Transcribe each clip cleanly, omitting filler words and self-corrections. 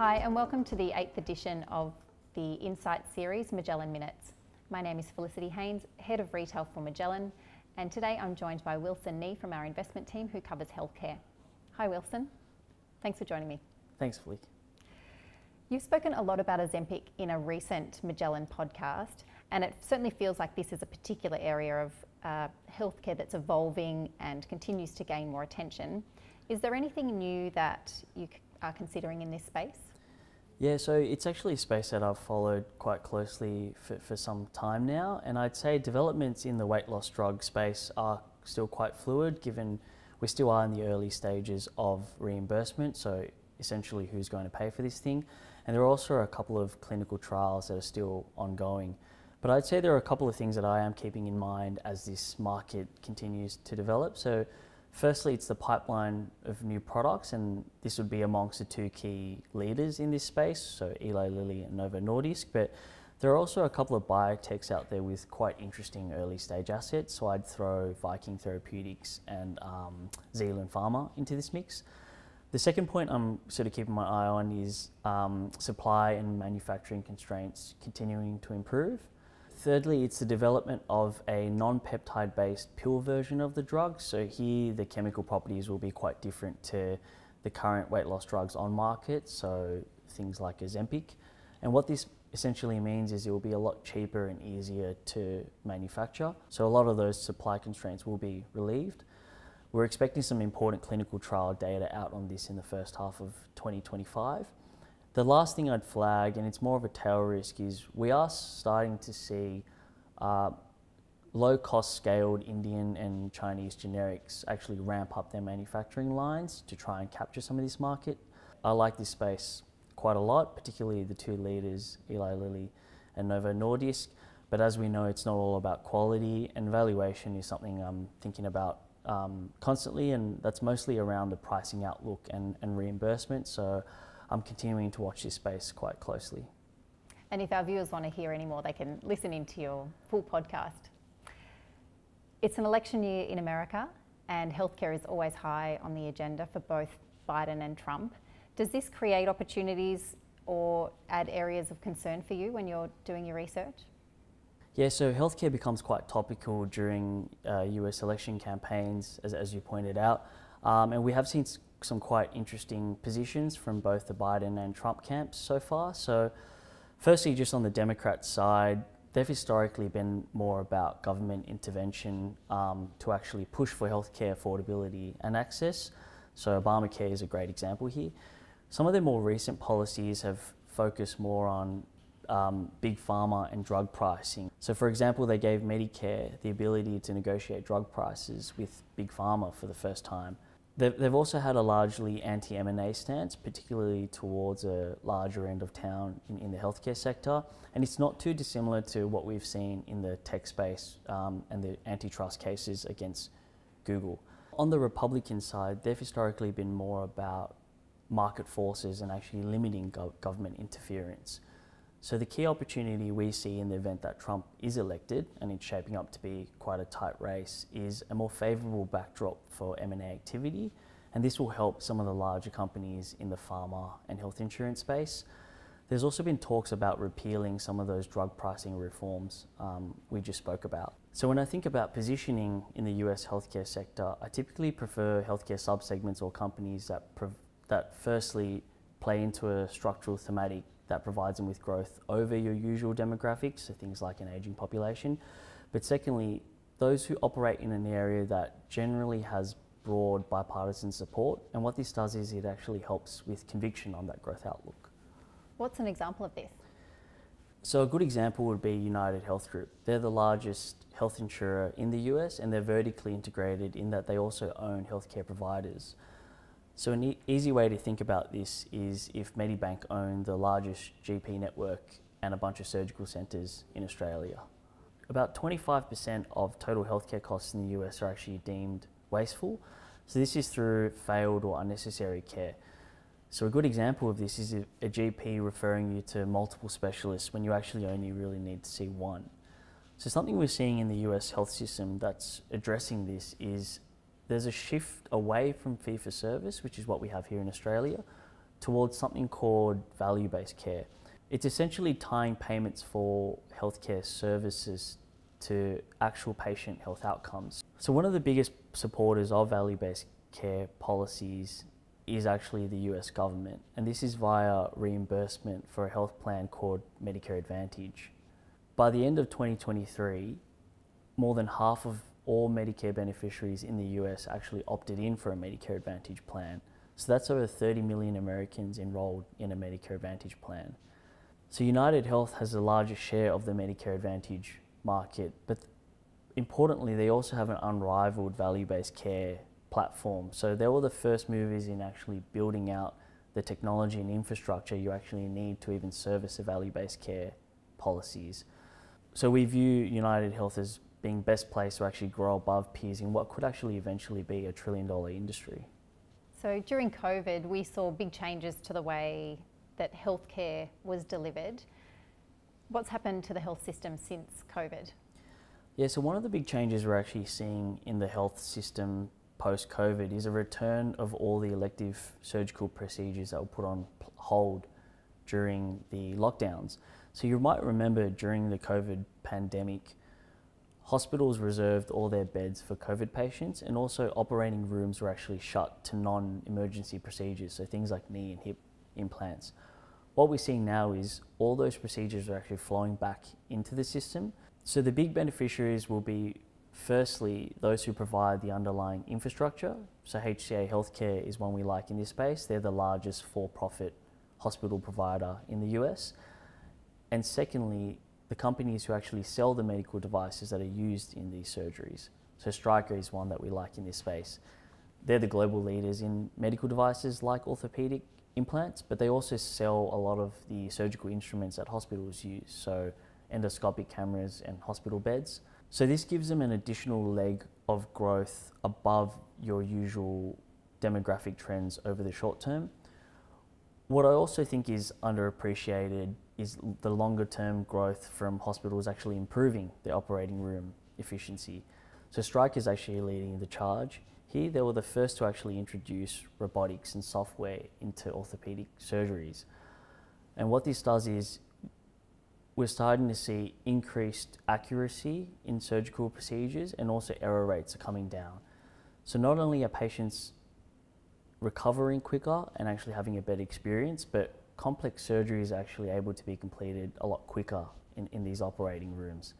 Hi and welcome to the 8th edition of the Insight series, Magellan Minutes. My name is Felicity Haynes, Head of Retail for Magellan, and today I'm joined by Wilson Nghe from our investment team who covers healthcare. Hi Wilson, thanks for joining me. Thanks, Felic. You've spoken a lot about Ozempic in a recent Magellan podcast, and it certainly feels like this is a particular area of healthcare that's evolving and continues to gain more attention. Is there anything new that you are considering in this space? Yeah, so it's actually a space that I've followed quite closely for some time now, and I'd say developments in the weight loss drug space are still quite fluid given we still are in the early stages of reimbursement, so essentially who's going to pay for this thing. And there are also a couple of clinical trials that are still ongoing. But I'd say there are a couple of things that I am keeping in mind as this market continues to develop. So firstly, it's the pipeline of new products, and this would be amongst the two key leaders in this space, so Eli Lilly and Novo Nordisk. But there are also a couple of biotechs out there with quite interesting early stage assets. So I'd throw Viking Therapeutics and Zealand Pharma into this mix. The second point I'm sort of keeping my eye on is supply and manufacturing constraints continuing to improve. Thirdly, it's the development of a non-peptide based pill version of the drug. So here the chemical properties will be quite different to the current weight loss drugs on market, so things like Ozempic. And what this essentially means is it will be a lot cheaper and easier to manufacture. So a lot of those supply constraints will be relieved. We're expecting some important clinical trial data out on this in the first half of 2025. The last thing I'd flag, and it's more of a tail risk, is we are starting to see low-cost scaled Indian and Chinese generics actually ramp up their manufacturing lines to try and capture some of this market. I like this space quite a lot, particularly the two leaders, Eli Lilly and Novo Nordisk. But as we know, it's not all about quality, and valuation is something I'm thinking about constantly, and that's mostly around the pricing outlook and reimbursement. So I'm continuing to watch this space quite closely. And if our viewers want to hear any more, they can listen into your full podcast. It's an election year in America, and healthcare is always high on the agenda for both Biden and Trump. Does this create opportunities or add areas of concern for you when you're doing your research? Yeah, so healthcare becomes quite topical during US election campaigns, as you pointed out. And we have seen some quite interesting positions from both the Biden and Trump camps so far. So firstly, just on the Democrat side, they've historically been more about government intervention to actually push for healthcare affordability and access. So Obamacare is a great example here. Some of their more recent policies have focused more on big pharma and drug pricing. So for example, they gave Medicare the ability to negotiate drug prices with big pharma for the first time. They've also had a largely anti-M&A stance, particularly towards a larger end of town in the healthcare sector. And it's not too dissimilar to what we've seen in the tech space and the antitrust cases against Google. On the Republican side, they've historically been more about market forces and actually limiting government interference. So the key opportunity we see in the event that Trump is elected, and it's shaping up to be quite a tight race, is a more favourable backdrop for M&A activity, and this will help some of the larger companies in the pharma and health insurance space. There's also been talks about repealing some of those drug pricing reforms we just spoke about. So when I think about positioning in the US healthcare sector, I typically prefer healthcare subsegments or companies that firstly play into a structural thematic that provides them with growth over your usual demographics, so things like an aging population. But secondly, those who operate in an area that generally has broad bipartisan support. And what this does is it actually helps with conviction on that growth outlook. What's an example of this? So a good example would be United Health Group. They're the largest health insurer in the US, and they're vertically integrated in that they also own healthcare providers. So an easy way to think about this is if Medibank owned the largest GP network and a bunch of surgical centres in Australia. About 25% of total healthcare costs in the US are actually deemed wasteful. So this is through failed or unnecessary care. So a good example of this is a GP referring you to multiple specialists when you actually only really need to see one. So something we're seeing in the US health system that's addressing this is there's a shift away from fee-for-service, which is what we have here in Australia, towards something called value-based care. It's essentially tying payments for healthcare services to actual patient health outcomes. So one of the biggest supporters of value-based care policies is actually the US government, and this is via reimbursement for a health plan called Medicare Advantage. By the end of 2023, more than half of all Medicare beneficiaries in the US actually opted in for a Medicare Advantage plan. So that's over 30 million Americans enrolled in a Medicare Advantage plan. So United Health has the largest share of the Medicare Advantage market, but importantly, they also have an unrivaled value-based care platform. So they were the first movers in actually building out the technology and infrastructure you actually need to even service the value-based care policies. So we view United Health as being best placed to actually grow above peers in what could actually eventually be a $1 trillion industry. So during COVID, we saw big changes to the way that healthcare was delivered. What's happened to the health system since COVID? Yeah, so one of the big changes we're actually seeing in the health system post-COVID is a return of all the elective surgical procedures that were put on hold during the lockdowns. So you might remember during the COVID pandemic, hospitals reserved all their beds for COVID patients, and also operating rooms were actually shut to non-emergency procedures, so things like knee and hip implants. What we're seeing now is all those procedures are actually flowing back into the system. So the big beneficiaries will be, firstly, those who provide the underlying infrastructure. So HCA Healthcare is one we like in this space. They're the largest for-profit hospital provider in the US. And secondly, the companies who actually sell the medical devices that are used in these surgeries. So Stryker is one that we like in this space. They're the global leaders in medical devices like orthopedic implants, but they also sell a lot of the surgical instruments that hospitals use, so endoscopic cameras and hospital beds. So this gives them an additional leg of growth above your usual demographic trends over the short term. What I also think is underappreciated is the longer term growth from hospitals actually improving their operating room efficiency. So Stryker is actually leading the charge. Here, they were the first to actually introduce robotics and software into orthopedic surgeries. And what this does is we're starting to see increased accuracy in surgical procedures, and also error rates are coming down. So not only are patients recovering quicker and actually having a better experience, but complex surgery is actually able to be completed a lot quicker in these operating rooms.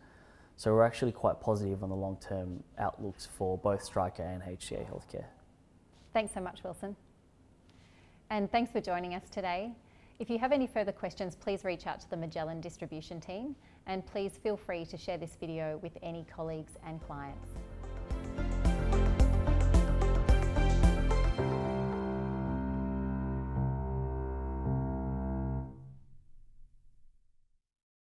So we're actually quite positive on the long-term outlooks for both Stryker and HCA Healthcare. Thanks so much, Wilson. And thanks for joining us today. If you have any further questions, please reach out to the Magellan distribution team, and please feel free to share this video with any colleagues and clients.